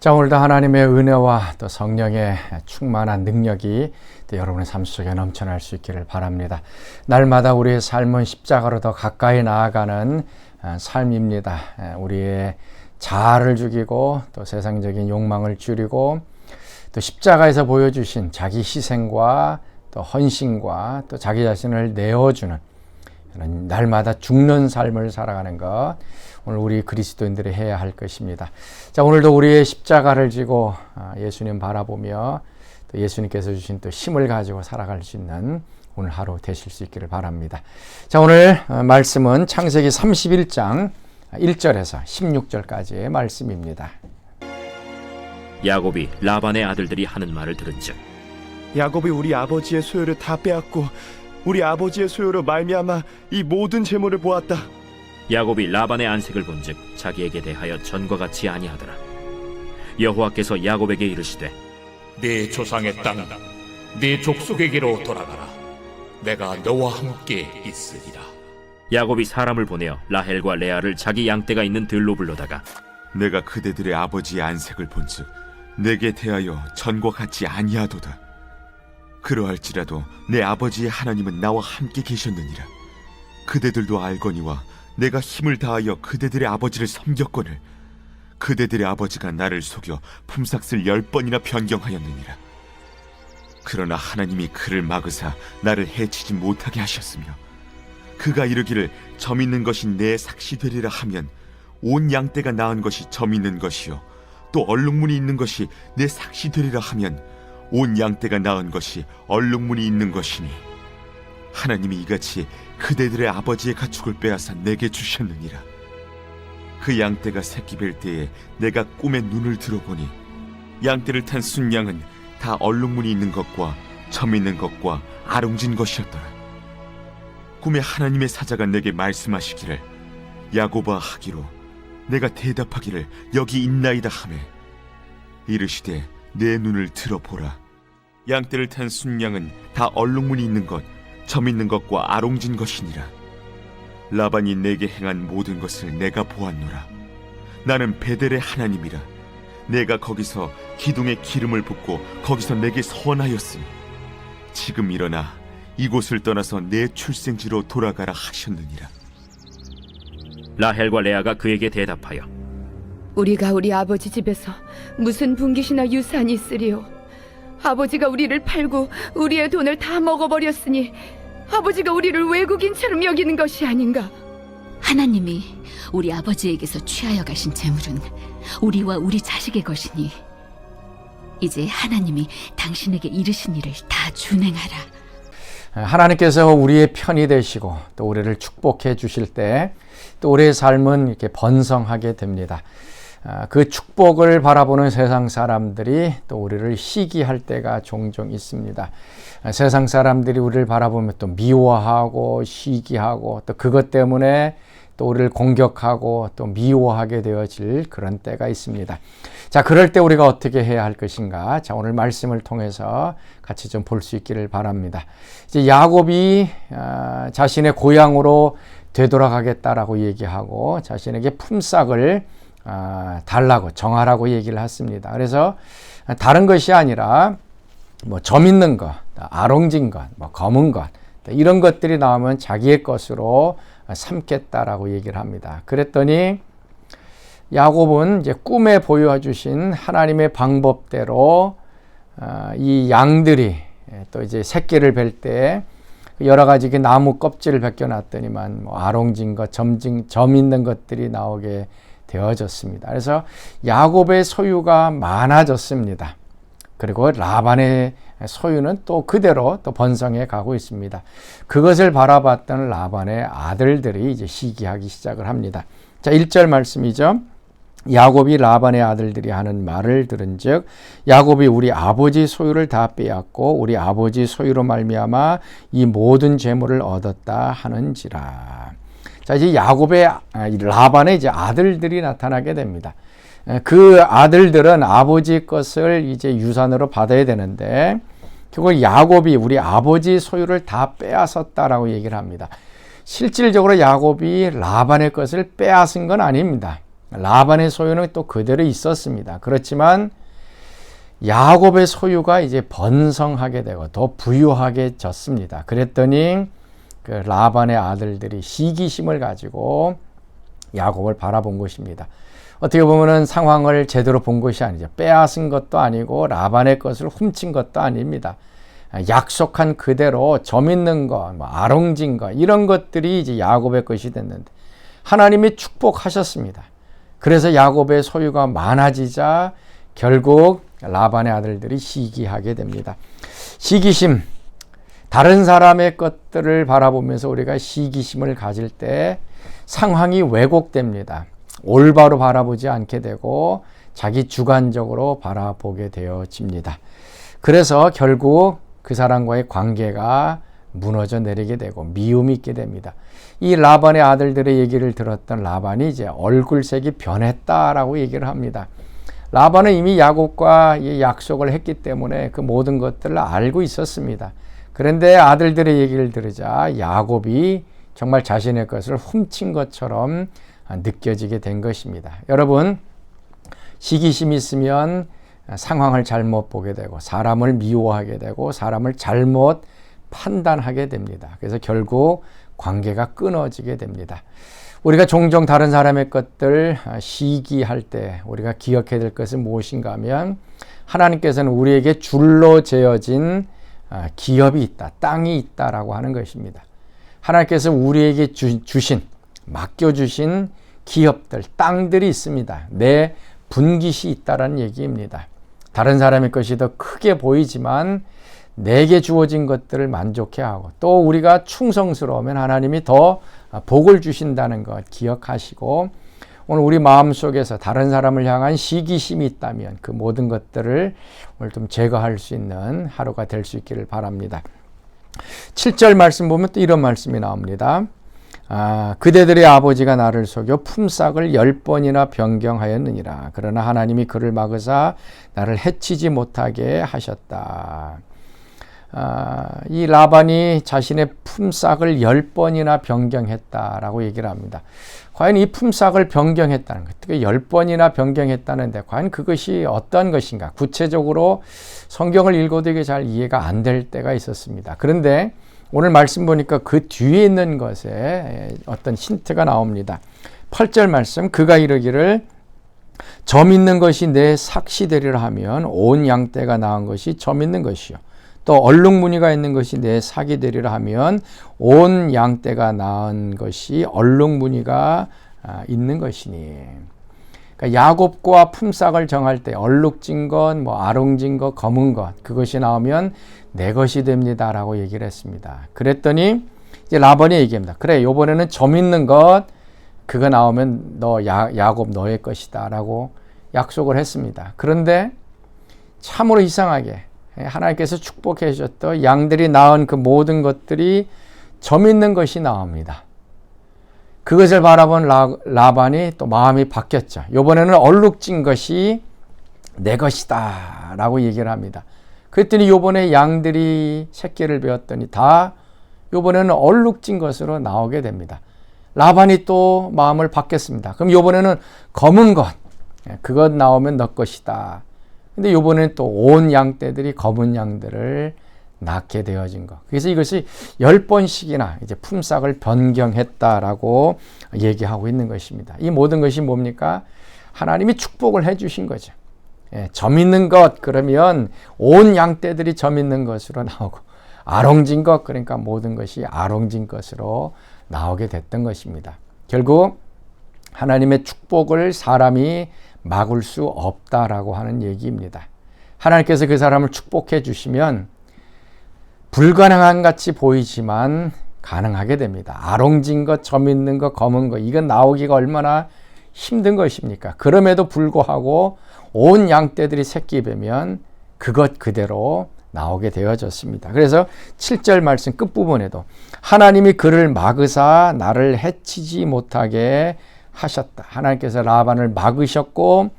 자, 오늘도 하나님의 은혜와 또 성령의 충만한 능력이 또 여러분의 삶 속에 넘쳐날 수 있기를 바랍니다. 날마다 우리의 삶은 십자가로 더 가까이 나아가는 삶입니다. 우리의 자아를 죽이고 또 세상적인 욕망을 줄이고 또 십자가에서 보여주신 자기 희생과 또 헌신과 또 자기 자신을 내어주는 날마다 죽는 삶을 살아가는 것, 오늘 우리 그리스도인들이 해야 할 것입니다. 자, 오늘도 우리의 십자가를 지고 예수님 바라보며 또 예수님께서 주신 또 힘을 가지고 살아갈 수 있는 오늘 하루 되실 수 있기를 바랍니다. 자, 오늘 말씀은 창세기 31장 1절에서 16절까지의 말씀입니다. 야곱이 라반의 아들들이 하는 말을 들은즉 야곱이 우리 아버지의 소유를 다 빼앗고 우리 아버지의 소유로 말미암아 이 모든 재물을 보았다. 야곱이 라반의 안색을 본즉 자기에게 대하여 전과 같이 아니하더라. 여호와께서 야곱에게 이르시되 네 조상의 땅, 네 족속에게로 돌아가라. 내가 너와 함께 있으리라. 야곱이 사람을 보내어 라헬과 레아를 자기 양떼가 있는 들로 불러다가 내가 그대들의 아버지의 안색을 본즉 내게 대하여 전과 같지 아니하도다. 그러할지라도 내 아버지의 하나님은 나와 함께 계셨느니라. 그대들도 알거니와 내가 힘을 다하여 그대들의 아버지를 섬겼거늘 그대들의 아버지가 나를 속여 품삯을 10번이나 변경하였느니라. 그러나 하나님이 그를 막으사 나를 해치지 못하게 하셨으며 그가 이르기를 점 있는 것이 내 삭시 되리라 하면 온 양떼가 낳은 것이 점 있는 것이요 또 얼룩무늬 있는 것이 내 삭시 되리라 하면 온 양떼가 낳은 것이 얼룩무늬 있는 것이니 하나님이 이같이 그대들의 아버지의 가축을 빼앗아 내게 주셨느니라. 그 양떼가 새끼 뵐 때에 내가 꿈에 눈을 들어보니 양떼를 탄 순양은 다 얼룩무늬 있는 것과 점 있는 것과 아롱진 것이었더라. 꿈에 하나님의 사자가 내게 말씀하시기를 야곱아 하기로 내가 대답하기를 여기 있나이다 하매 이르시되 내 눈을 들어보라. 양떼를 탄 순양은 다 얼룩무늬 있는 것, 점 있는 것과 아롱진 것이니라. 라반이 내게 행한 모든 것을 내가 보았노라. 나는 베델의 하나님이라. 내가 거기서 기둥에 기름을 붓고 거기서 내게 선하였으니 지금 일어나 이곳을 떠나서 내 출생지로 돌아가라 하셨느니라. 라헬과 레아가 그에게 대답하여 우리가 우리 아버지 집에서 무슨 분깃이나 유산이 있으리요? 아버지가 우리를 팔고 우리의 돈을 다 먹어버렸으니 아버지가 우리를 외국인처럼 여기는 것이 아닌가? 하나님이 우리 아버지에게서 취하여 가신 재물은 우리와 우리 자식의 것이니 이제 하나님이 당신에게 이르신 일을 다 준행하라. 하나님께서 우리의 편이 되시고 또 우리를 축복해 주실 때 또 우리의 삶은 이렇게 번성하게 됩니다. 그 축복을 바라보는 세상 사람들이 또 우리를 시기할 때가 종종 있습니다. 세상 사람들이 우리를 바라보면 또 미워하고 시기하고 또 그것 때문에 또 우리를 공격하고 또 미워하게 되어질 그런 때가 있습니다. 자, 그럴 때 우리가 어떻게 해야 할 것인가? 자, 오늘 말씀을 통해서 같이 좀 볼 수 있기를 바랍니다. 이제 야곱이 자신의 고향으로 되돌아가겠다라고 얘기하고 자신에게 품삯을 달라고 정하라고 얘기를 했습니다. 그래서 다른 것이 아니라 뭐 점 있는 것, 아롱진 것, 뭐 검은 것 이런 것들이 나오면 자기의 것으로 삼겠다라고 얘기를 합니다. 그랬더니 야곱은 이제 꿈에 보여주신 하나님의 방법대로 이 양들이 또 이제 새끼를 뵐 때 여러 가지 나무 껍질을 벗겨놨더니만 뭐 아롱진 것, 점 있는 것들이 나오게 되어졌습니다. 그래서 야곱의 소유가 많아졌습니다. 그리고 라반의 소유는 또 그대로 또 번성해 가고 있습니다. 그것을 바라봤던 라반의 아들들이 이제 시기하기 시작을 합니다. 자, 1절 말씀이죠. 야곱이 라반의 아들들이 하는 말을 들은즉 야곱이 우리 아버지 소유를 다 빼앗고 우리 아버지 소유로 말미암아 이 모든 재물을 얻었다 하는지라. 자, 이제 라반의 이제 아들들이 나타나게 됩니다. 그 아들들은 아버지 것을 이제 유산으로 받아야 되는데 결국 야곱이 우리 아버지 소유를 다 빼앗았다라고 얘기를 합니다. 실질적으로 야곱이 라반의 것을 빼앗은 건 아닙니다. 라반의 소유는 또 그대로 있었습니다. 그렇지만 야곱의 소유가 이제 번성하게 되고 더 부유하게 졌습니다. 그랬더니 그 라반의 아들들이 시기심을 가지고 야곱을 바라본 것입니다. 어떻게 보면은 상황을 제대로 본 것이 아니죠. 빼앗은 것도 아니고 라반의 것을 훔친 것도 아닙니다. 약속한 그대로 점 있는 것, 아롱진 것 이런 것들이 이제 야곱의 것이 됐는데 하나님이 축복하셨습니다. 그래서 야곱의 소유가 많아지자 결국 라반의 아들들이 시기하게 됩니다. 시기심, 다른 사람의 것들을 바라보면서 우리가 시기심을 가질 때 상황이 왜곡됩니다. 올바로 바라보지 않게 되고 자기 주관적으로 바라보게 되어집니다. 그래서 결국 그 사람과의 관계가 무너져 내리게 되고 미움이 있게 됩니다. 이 라반의 아들들의 얘기를 들었던 라반이 이제 얼굴색이 변했다라고 얘기를 합니다. 라반은 이미 야곱과 이 약속을 했기 때문에 그 모든 것들을 알고 있었습니다. 그런데 아들들의 얘기를 들으자 야곱이 정말 자신의 것을 훔친 것처럼 느껴지게 된 것입니다. 여러분, 시기심이 있으면 상황을 잘못 보게 되고 사람을 미워하게 되고 사람을 잘못 판단하게 됩니다. 그래서 결국 관계가 끊어지게 됩니다. 우리가 종종 다른 사람의 것들 시기할 때 우리가 기억해야 될 것은 무엇인가 하면 하나님께서는 우리에게 줄로 재어진 기업이 있다, 땅이 있다라고 하는 것입니다. 하나님께서 우리에게 주신, 맡겨주신 기업들, 땅들이 있습니다. 내 분깃이 있다라는 얘기입니다. 다른 사람의 것이 더 크게 보이지만 내게 주어진 것들을 만족해하고 또 우리가 충성스러우면 하나님이 더 복을 주신다는 것 기억하시고 오늘 우리 마음속에서 다른 사람을 향한 시기심이 있다면 그 모든 것들을 오늘 좀 제거할 수 있는 하루가 될 수 있기를 바랍니다. 7절 말씀 보면 또 이런 말씀이 나옵니다. 그대들의 아버지가 나를 속여 품삯을 10번이나 변경하였느니라. 그러나 하나님이 그를 막으사 나를 해치지 못하게 하셨다. 이 라반이 자신의 품삯을 10번이나 변경했다라고 얘기를 합니다. 과연 이 품삯을 변경했다는 것, 특히 10번이나 변경했다는데 과연 그것이 어떤 것인가? 구체적으로 성경을 읽어도 이게 잘 이해가 안 될 때가 있었습니다. 그런데 오늘 말씀 보니까 그 뒤에 있는 것에 어떤 힌트가 나옵니다. 8절 말씀, 그가 이르기를 점 있는 것이 내 삭시 되리라 하면 온 양떼가 나은 것이 점 있는 것이요. 또 얼룩무늬가 있는 것이 내 삭이 되리라 하면 온 양떼가 낳은 것이 얼룩무늬가 있는 것이니. 그러니까 야곱과 품삯을 정할 때 얼룩진 것, 아롱진 것, 검은 것 그것이 나오면 내 것이 됩니다라고 얘기를 했습니다. 그랬더니 이제 라반이 얘기합니다. 그래, 이번에는 점 있는 것 그거 나오면 너 야곱 너의 것이다라고 약속을 했습니다. 그런데 참으로 이상하게 하나님께서 축복해 주셨던 양들이 낳은 그 모든 것들이 점 있는 것이 나옵니다. 그것을 바라본 라반이 또 마음이 바뀌었죠. 이번에는 얼룩진 것이 내 것이다 라고 얘기를 합니다. 그랬더니 이번에 양들이 새끼를 베었더니 다 이번에는 얼룩진 것으로 나오게 됩니다. 라반이 또 마음을 바뀌었습니다. 그럼 이번에는 검은 것, 그것 나오면 너 것이다. 근데 이번에는 또 온 양떼들이 검은 양들을 낳게 되어진 것. 그래서 이것이 10번씩이나 이제 품삯을 변경했다라고 얘기하고 있는 것입니다. 이 모든 것이 뭡니까? 하나님이 축복을 해주신 거죠. 점 있는 것 그러면 온 양떼들이 점 있는 것으로 나오고 아롱진 것 그러니까 모든 것이 아롱진 것으로 나오게 됐던 것입니다. 결국 하나님의 축복을 사람이 막을 수 없다라고 하는 얘기입니다. 하나님께서 그 사람을 축복해 주시면 불가능한 같이 보이지만 가능하게 됩니다. 아롱진 것, 점 있는 것, 검은 것 이건 나오기가 얼마나 힘든 것입니까? 그럼에도 불구하고 온 양떼들이 새끼 뵈면 그것 그대로 나오게 되어졌습니다. 그래서 7절 말씀 끝부분에도 하나님이 그를 막으사 나를 해치지 못하게 하셨다. 하나님께서 라반을 막으셨고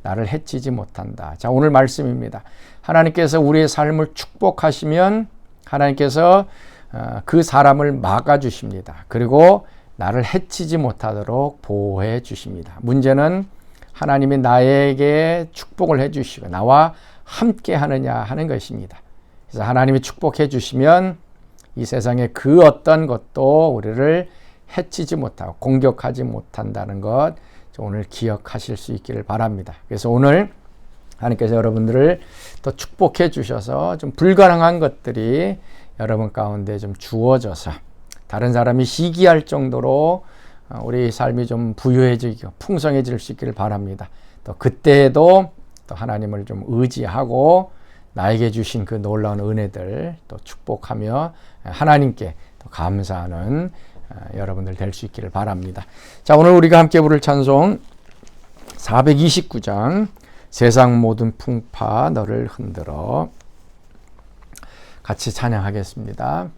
나를 해치지 못한다. 자, 오늘 말씀입니다. 하나님께서 우리의 삶을 축복하시면 하나님께서 그 사람을 막아주십니다. 그리고 나를 해치지 못하도록 보호해 주십니다. 문제는 하나님이 나에게 축복을 해 주시고 나와 함께 하느냐 하는 것입니다. 그래서 하나님이 축복해 주시면 이 세상의 그 어떤 것도 우리를 해치지 못하고 공격하지 못한다는 것 오늘 기억하실 수 있기를 바랍니다. 그래서 오늘 하나님께서 여러분들을 또 축복해 주셔서 좀 불가능한 것들이 여러분 가운데 좀 주어져서 다른 사람이 시기할 정도로 우리 삶이 좀 부유해지고 풍성해질 수 있기를 바랍니다. 또 그때에도 또 하나님을 좀 의지하고 나에게 주신 그 놀라운 은혜들 또 축복하며 하나님께 또 감사하는 여러분들 될 수 있기를 바랍니다. 자, 오늘 우리가 함께 부를 찬송 429장 세상 모든 풍파 너를 흔들어 같이 찬양하겠습니다.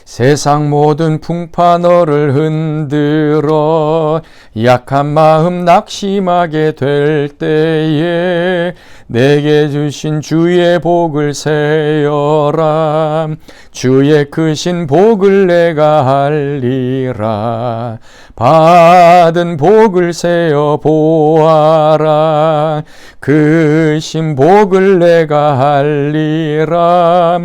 세상 모든 풍파 너를 흔들어 약한 마음 낙심하게 될 때에 내게 주신 주의 복을 세어라. 주의 크신 복을 내가 알리라. 받은 복을 세어 보아라. 크신 복을 내가 알리라.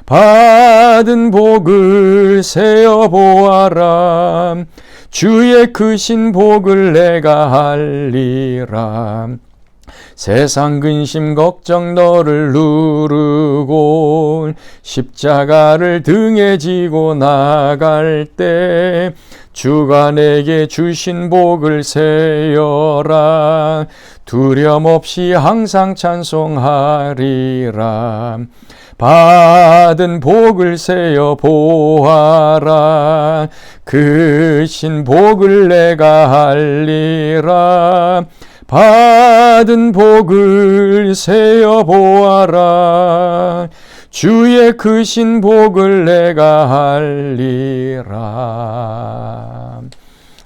받은 복을 세어 보아라. 주의 크신 복을 내가 알리라. 세상 근심 걱정 너를 누르고 십자가를 등에 지고 나갈 때 주가 내게 주신 복을 세어라. 두려움 없이 항상 찬송하리라. 받은 복을 세어 보아라. 크신 복을 내가 알리라. 받은 복을 세어 보아라. 주의 크신 복을 내가 알리라.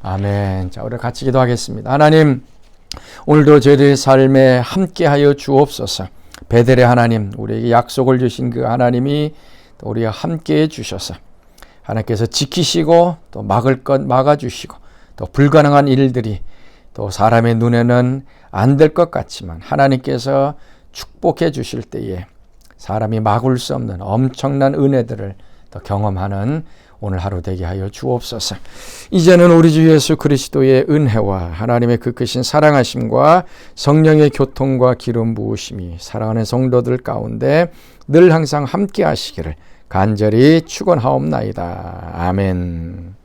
아멘. 자, 우리 같이 기도하겠습니다. 하나님, 오늘도 저희들의 삶에 함께하여 주옵소서. 베델의 하나님, 우리에게 약속을 주신 그 하나님이 또 우리와 함께해 주셔서 하나님께서 지키시고 또 막을 것 막아주시고 또 불가능한 일들이 또 사람의 눈에는 안 될 것 같지만 하나님께서 축복해 주실 때에 사람이 막을 수 없는 엄청난 은혜들을 또 경험하는 오늘 하루 되게 하여 주옵소서. 이제는 우리 주 예수 그리스도의 은혜와 하나님의 그 크신 사랑하심과 성령의 교통과 기름 부으심이 사랑하는 성도들 가운데 늘 항상 함께 하시기를 간절히 축원하옵나이다. 아멘.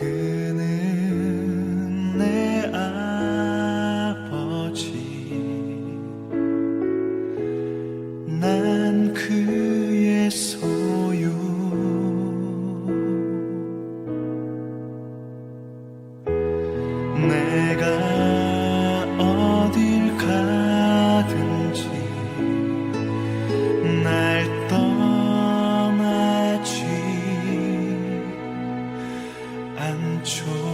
그는 내 아버지, 난 그의 소유. 내가 어딜 가든지 날 떠나지 않죠.